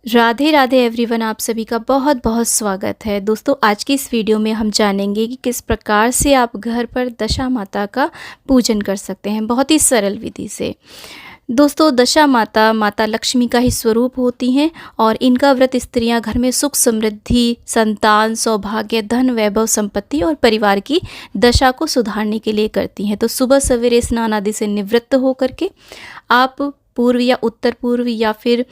Radhe Radhe everyone, आप सभी का बहुत बहुत स्वागत है। दोस्तों, आज की इस वीडियो में हम जानेंगे कि किस प्रकार से आप घर पर दशा माता का पूजन कर सकते हैं, बहुत ही सरल विधि से। दोस्तों, दशा माता माता लक्ष्मी का ही स्वरूप होती हैं और इनका व्रत स्त्रियां घर में सुख समृद्धि, संतान, सौभाग्य, धन, वैभव, संपत्ति और परिवार की दशा को सुधारने के लिए करती हैं। तो सुबह सवेरे स्नान आदि से निवृत्त होकर के आप पूर्व या उत्तर पूर्व या फिर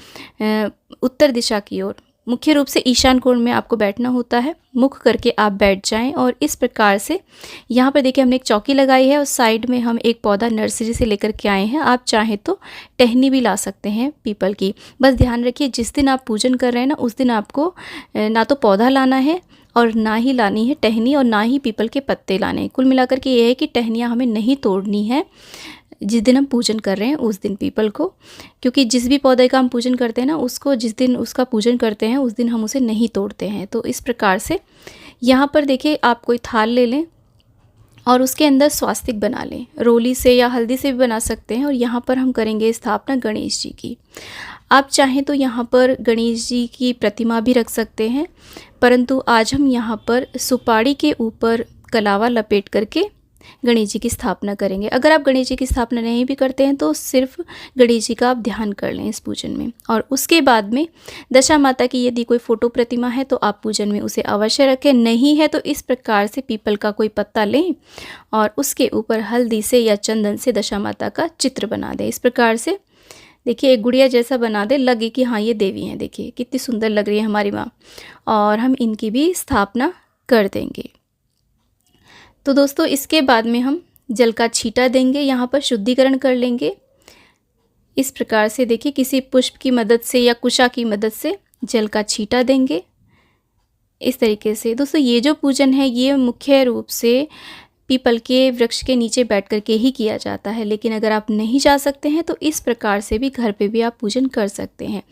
उत्तर दिशा की ओर, मुख्य रूप से ईशान कोण में आपको बैठना होता है। मुख करके आप बैठ जाएं और इस प्रकार से यहाँ पर देखिए हमने एक चौकी लगाई है और साइड में हम एक पौधा नर्सरी से लेकर के आए हैं। आप चाहें तो टहनी भी ला सकते हैं पीपल की। बस ध्यान रखिए, जिस दिन आप पूजन कर रहे हैं ना, उस दिन आपको ना तो पौधा लाना है और ना ही लानी है टहनी और ना ही पीपल के पत्ते लाने हैं। कुल मिलाकर के ये है कि टहनियाँ हमें नहीं तोड़नी है जिस दिन हम पूजन कर रहे हैं उस दिन पीपल को, क्योंकि जिस भी पौधे का हम पूजन करते हैं ना, उसको जिस दिन उसका पूजन करते हैं उस दिन हम उसे नहीं तोड़ते हैं। तो इस प्रकार से यहाँ पर देखिए आप कोई थाल ले लें और उसके अंदर स्वास्तिक बना लें। रोली से या हल्दी से भी बना सकते हैं। और यहाँ पर हम करेंगे स्थापना गणेश जी की। आप चाहें तो यहाँ पर गणेश जी की प्रतिमा भी रख सकते हैं, परंतु आज हम यहाँ पर सुपारी के ऊपर कलावा लपेट करके गणेश जी की स्थापना करेंगे। अगर आप गणेश जी की स्थापना नहीं भी करते हैं तो सिर्फ गणेश जी का आप ध्यान कर लें इस पूजन में। और उसके बाद में दशा माता की यदि कोई फोटो प्रतिमा है तो आप पूजन में उसे अवश्य रखें। नहीं है तो इस प्रकार से पीपल का कोई पत्ता लें और उसके ऊपर हल्दी से या चंदन से दशा माता का चित्र बना दें। इस प्रकार से देखिए एक गुड़िया जैसा बना दे, लगे कि हाँ ये देवी हैं। देखिए कितनी सुंदर लग रही है हमारी माँ। और हम इनकी भी स्थापना कर देंगे। तो दोस्तों, इसके बाद में हम जल का छींटा देंगे, यहाँ पर शुद्धिकरण कर लेंगे। इस प्रकार से देखिए किसी पुष्प की मदद से या कुशा की मदद से जल का छींटा देंगे। इस तरीके से दोस्तों ये जो पूजन है ये मुख्य रूप से पीपल के वृक्ष के नीचे बैठ करके ही किया जाता है, लेकिन अगर आप नहीं जा सकते हैं तो इस प्रकार से भी घर पे भी आप पूजन कर सकते हैं।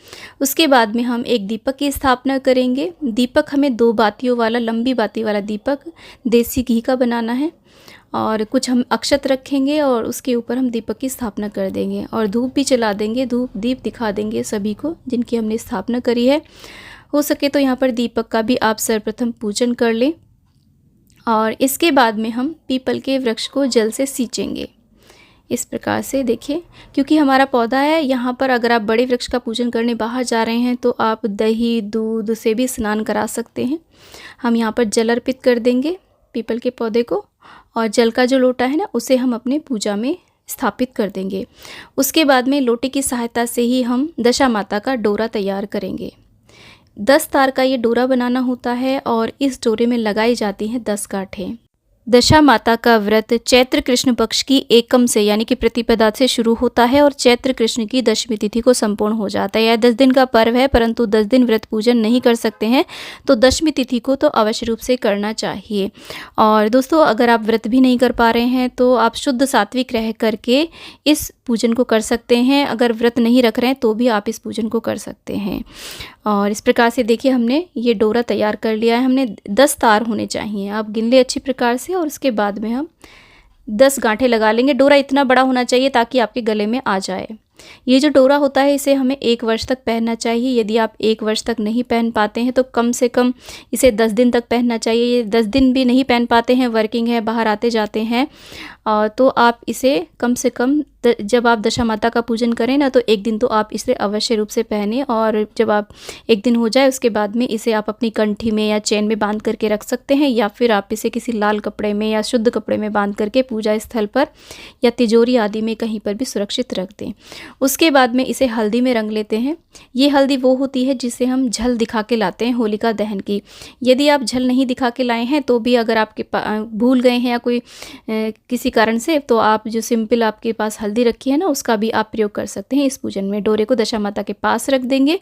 उसके बाद में हम एक दीपक की स्थापना करेंगे। दीपक हमें 2 बातियों वाला, लंबी बाती वाला दीपक देसी घी का बनाना है। और कुछ हम अक्षत रखेंगे और उसके ऊपर हम दीपक की स्थापना कर देंगे और धूप भी चला देंगे। धूप दीप दिखा देंगे सभी को जिनकी हमने स्थापना करी है। हो सके तो यहाँ पर दीपक का भी आप सर्वप्रथम पूजन कर लें। और इसके बाद में हम पीपल के वृक्ष को जल से सींचेंगे। इस प्रकार से देखिए, क्योंकि हमारा पौधा है, यहाँ पर अगर आप बड़े वृक्ष का पूजन करने बाहर जा रहे हैं तो आप दही दूध से भी स्नान करा सकते हैं। हम यहाँ पर जल अर्पित कर देंगे पीपल के पौधे को और जल का जो लोटा है ना उसे हम अपने पूजा में स्थापित कर देंगे। उसके बाद में लोटे की सहायता से ही हम दशा माता का डोरा तैयार करेंगे। 10 तार का ये डोरा बनाना होता है और इस डोरे में लगाई जाती हैं 10 गांठें। दशा माता का व्रत चैत्र कृष्ण पक्ष की एकम से यानी कि प्रतिपदा से शुरू होता है और चैत्र कृष्ण की दशमी तिथि को संपूर्ण हो जाता है। यह 10 दिन का पर्व है, परंतु 10 दिन व्रत पूजन नहीं कर सकते हैं तो दशमी तिथि को तो अवश्य रूप से करना चाहिए। और दोस्तों, अगर आप व्रत भी नहीं कर पा रहे हैं तो आप शुद्ध सात्विक रह करके इस पूजन को कर सकते हैं। अगर व्रत नहीं रख रहे हैं तो भी आप इस पूजन को कर सकते हैं। और इस प्रकार से देखिए हमने ये डोरा तैयार कर लिया है। हमने 10 तार होने चाहिए, आप गिन ले अच्छी प्रकार से। और उसके बाद में हम 10 गांठें लगा लेंगे। डोरा इतना बड़ा होना चाहिए ताकि आपके गले में आ जाए। ये जो डोरा होता है इसे हमें 1 वर्ष तक पहनना चाहिए। यदि आप 1 वर्ष तक नहीं पहन पाते हैं तो कम से कम इसे 10 दिन तक पहनना चाहिए। ये 10 दिन भी नहीं पहन पाते हैं, वर्किंग है, बाहर आते जाते हैं, तो आप इसे कम से कम जब आप दशा माता का पूजन करें ना तो 1 दिन तो आप इसे अवश्य रूप से पहने। और जब आप 1 दिन हो जाए उसके बाद में इसे आप अपनी कंठी में या चैन में बांध करके रख सकते हैं, या फिर आप इसे किसी लाल कपड़े में या शुद्ध कपड़े में बांध करके पूजा स्थल पर या तिजोरी आदि में कहीं पर भी सुरक्षित रख दें। उसके बाद में इसे हल्दी में रंग लेते हैं। ये हल्दी वो होती है जिसे हम झल दिखा के लाते हैं होलिका दहन की। यदि आप झल नहीं दिखा के लाए हैं तो भी अगर आपके भूल गए हैं या कोई किसी कारण से, तो आप जो सिंपल आपके पास हल्दी रखी है ना उसका भी आप प्रयोग कर सकते हैं इस पूजन में। डोरे को दशा माता के पास रख देंगे।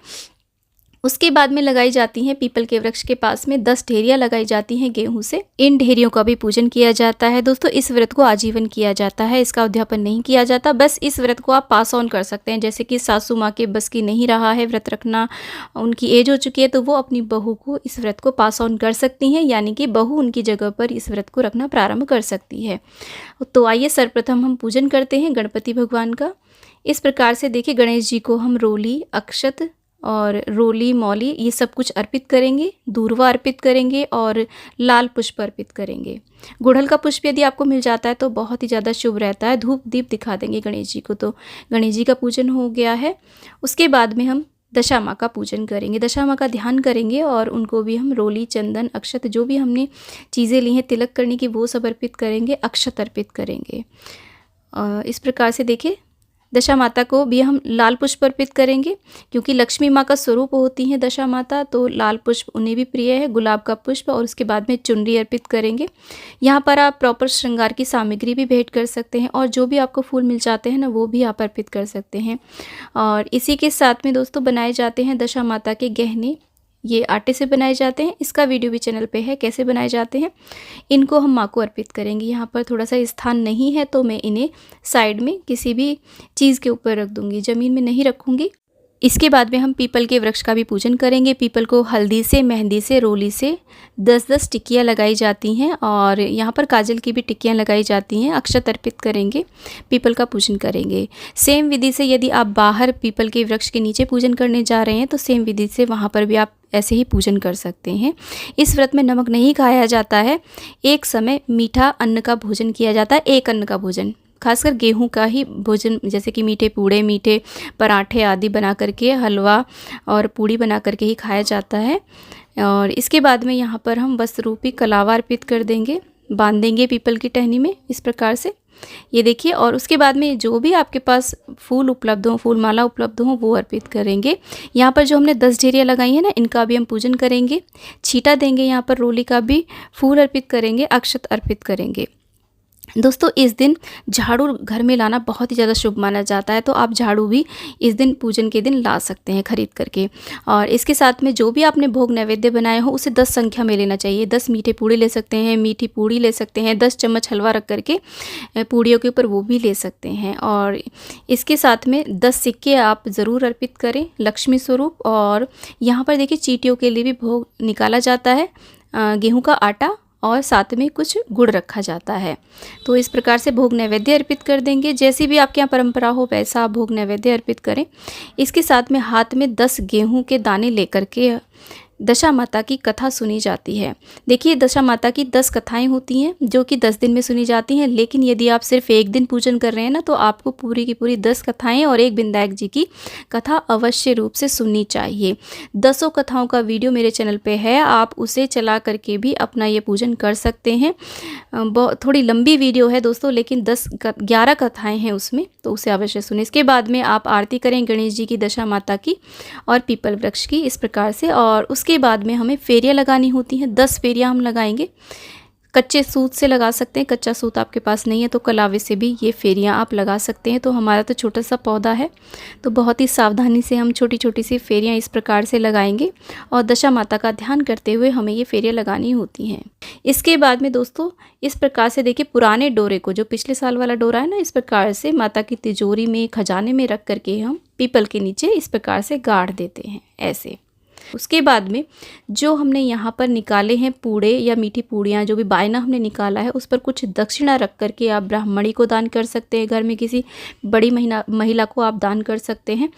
उसके बाद में लगाई जाती हैं पीपल के वृक्ष के पास में 10 ढेरियाँ लगाई जाती हैं गेहूं से। इन ढेरियों का भी पूजन किया जाता है। दोस्तों, इस व्रत को आजीवन किया जाता है, इसका उद्यापन नहीं किया जाता। बस इस व्रत को आप पास ऑन कर सकते हैं। जैसे कि सासू माँ के बस की नहीं रहा है व्रत रखना, उनकी एज हो चुकी है, तो वो अपनी बहू को इस व्रत को पास ऑन कर सकती हैं, यानी कि बहू उनकी जगह पर इस व्रत को रखना प्रारंभ कर सकती है। तो आइए सर्वप्रथम हम पूजन करते हैं गणपति भगवान का। इस प्रकार से देखिए गणेश जी को हम रोली, अक्षत और रोली मौली ये सब कुछ अर्पित करेंगे, दूर्वा अर्पित करेंगे और लाल पुष्प अर्पित करेंगे। गुड़हल का पुष्प यदि आपको मिल जाता है तो बहुत ही ज़्यादा शुभ रहता है। धूप दीप दिखा देंगे गणेश जी को। तो गणेश जी का पूजन हो गया है। उसके बाद में हम दशा माँ का पूजन करेंगे, दशा माँ का ध्यान करेंगे और उनको भी हम रोली, चंदन, अक्षत जो भी हमने चीज़ें ली हैं तिलक करने की वो सब अर्पित करेंगे, अक्षत अर्पित करेंगे। इस प्रकार से देखिए दशा माता को भी हम लाल पुष्प अर्पित करेंगे क्योंकि लक्ष्मी माँ का स्वरूप होती हैं दशा माता, तो लाल पुष्प उन्हें भी प्रिय है, गुलाब का पुष्प। और उसके बाद में चुनरी अर्पित करेंगे। यहाँ पर आप प्रॉपर श्रृंगार की सामग्री भी भेंट कर सकते हैं और जो भी आपको फूल मिल जाते हैं ना वो भी आप अर्पित कर सकते हैं। और इसी के साथ में दोस्तों बनाए जाते हैं दशा माता के गहने। ये आटे से बनाए जाते हैं, इसका वीडियो भी चैनल पे है कैसे बनाए जाते हैं। इनको हम माँ को अर्पित करेंगे। यहाँ पर थोड़ा सा स्थान नहीं है तो मैं इन्हें साइड में किसी भी चीज़ के ऊपर रख दूँगी, ज़मीन में नहीं रखूँगी। इसके बाद में हम पीपल के वृक्ष का भी पूजन करेंगे। पीपल को हल्दी से, मेहंदी से, रोली से 10-10 टिक्कियाँ लगाई जाती हैं और यहाँ पर काजल की भी टिक्कियाँ लगाई जाती हैं। अक्षत अर्पित करेंगे, पीपल का पूजन करेंगे। सेम विधि से यदि आप बाहर पीपल के वृक्ष के नीचे पूजन करने जा रहे हैं तो सेम विधि से वहाँ पर भी आप ऐसे ही पूजन कर सकते हैं। इस व्रत में नमक नहीं खाया जाता है। एक समय मीठा अन्न का भोजन किया जाता है, एक अन्न का भोजन, खासकर गेहूं का ही भोजन, जैसे कि मीठे पूड़े, मीठे पराठे आदि बना करके, हलवा और पूड़ी बना करके ही खाया जाता है। और इसके बाद में यहाँ पर हम वस्त्र रूपी कलावा अर्पित कर देंगे, बांध देंगे पीपल की टहनी में इस प्रकार से, ये देखिए। और उसके बाद में जो भी आपके पास फूल उपलब्ध हो, फूल माला उपलब्ध हो वो अर्पित करेंगे। यहाँ पर जो हमने 10 ढेरियाँ लगाई हैं ना इनका भी हम पूजन करेंगे। छीटा देंगे, यहाँ पर रोली का भी फूल अर्पित करेंगे, अक्षत अर्पित करेंगे। दोस्तों इस दिन झाड़ू घर में लाना बहुत ही ज़्यादा शुभ माना जाता है, तो आप झाड़ू भी इस दिन पूजन के दिन ला सकते हैं खरीद करके। और इसके साथ में जो भी आपने भोग नैवेद्य बनाए हो उसे 10 संख्या में लेना चाहिए। 10 मीठे पूड़ी ले सकते हैं, मीठी पूड़ी ले सकते हैं, 10 चम्मच हलवा रख करके पूड़ियों के ऊपर वो भी ले सकते हैं। और इसके साथ में 10 सिक्के आप ज़रूर अर्पित करें लक्ष्मी स्वरूप। और यहाँ पर देखिए चींटियों के लिए भी भोग निकाला जाता है, गेहूँ का आटा और साथ में कुछ गुड़ रखा जाता है। तो इस प्रकार से भोग नैवेद्य अर्पित कर देंगे। जैसी भी आपके यहाँ परंपरा हो वैसा आप भोग नैवेद्य अर्पित करें। इसके साथ में हाथ में 10 गेहूं के दाने लेकर के दशा माता की कथा सुनी जाती है। देखिए दशा माता की 10 कथाएं होती हैं जो कि 10 दिन में सुनी जाती हैं, लेकिन यदि आप सिर्फ एक दिन पूजन कर रहे हैं ना तो आपको पूरी की पूरी 10 कथाएं और एक विनायक जी की कथा अवश्य रूप से सुननी चाहिए। 10 कथाओं का वीडियो मेरे चैनल पे है, आप उसे चला करके भी अपना ये पूजन कर सकते हैं। थोड़ी लंबी वीडियो है दोस्तों, लेकिन 11 कथाएँ हैं उसमें, तो उसे अवश्य सुने। इसके बाद में आप आरती करें गणेश जी की, दशा माता की और पीपल वृक्ष की इस प्रकार से। और उसके बाद में हमें फेरियाँ लगानी होती हैं। 10 फेरियाँ हम लगाएंगे। कच्चे सूत से लगा सकते हैं, कच्चा सूत आपके पास नहीं है तो कलावे से भी ये फेरियाँ आप लगा सकते हैं। तो हमारा तो छोटा सा पौधा है तो बहुत ही सावधानी से हम छोटी छोटी सी फेरियाँ इस प्रकार से लगाएंगे और दशा माता का ध्यान करते हुए हमें ये फेरियाँ लगानी होती हैं। इसके बाद में दोस्तों इस प्रकार से देखिए पुराने डोरे को, जो पिछले साल वाला डोरा है ना, इस प्रकार से माता की तिजोरी में, खजाने में रख करके हम पीपल के नीचे इस प्रकार से गाड़ देते हैं ऐसे। उसके बाद में जो हमने यहाँ पर निकाले हैं पूड़े या मीठी पूड़ियाँ, जो भी बायना हमने निकाला है उस पर कुछ दक्षिणा रख करके आप ब्राह्मणी को दान कर सकते हैं, घर में किसी बड़ी महिला को आप दान कर सकते हैं।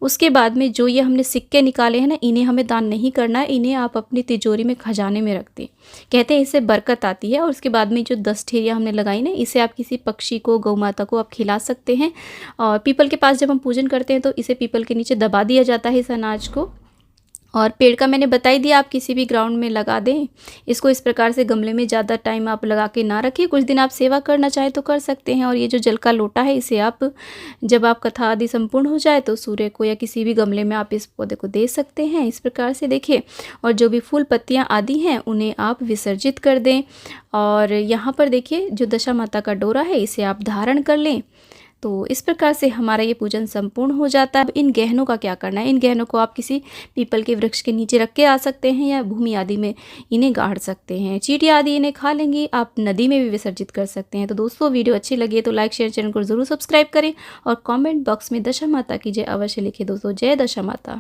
उसके बाद में जो ये हमने सिक्के निकाले हैं ना, इन्हें हमें दान नहीं करना है, इन्हें आप अपनी तिजोरी में खजाने में रख दें, कहते हैं इससे बरकत आती है। और उसके बाद में जो 10 ठेरियाँ हमने लगाई ना, इसे आप किसी पक्षी को, गौ माता को आप खिला सकते हैं। और पीपल के पास जब हम पूजन करते हैं तो इसे पीपल के नीचे दबा दिया जाता है इस अनाज को। और पेड़ का मैंने बता ही दिया, आप किसी भी ग्राउंड में लगा दें इसको। इस प्रकार से गमले में ज़्यादा टाइम आप लगा के ना रखिए, कुछ दिन आप सेवा करना चाहें तो कर सकते हैं। और ये जो जल का लोटा है इसे आप जब आप कथा आदि संपूर्ण हो जाए तो सूर्य को या किसी भी गमले में आप इस पौधे को दे सकते हैं इस प्रकार से देखिए। और जो भी फूल पत्तियाँ आदि हैं उन्हें आप विसर्जित कर दें। और यहाँ पर देखिए जो दशा माता का डोरा है इसे आप धारण कर लें। तो इस प्रकार से हमारा ये पूजन संपूर्ण हो जाता है। अब इन गहनों का क्या करना है, इन गहनों को आप किसी पीपल के वृक्ष के नीचे रख के आ सकते हैं या भूमि आदि में इन्हें गाड़ सकते हैं। चींटियाँ आदि इन्हें खा लेंगी, आप नदी में भी विसर्जित कर सकते हैं। तो दोस्तों वीडियो अच्छी लगी तो लाइक शेयर, चैनल को जरूर सब्सक्राइब करें और कॉमेंट बॉक्स में दशा माता की जय अवश्य लिखें। दोस्तों जय दशा माता।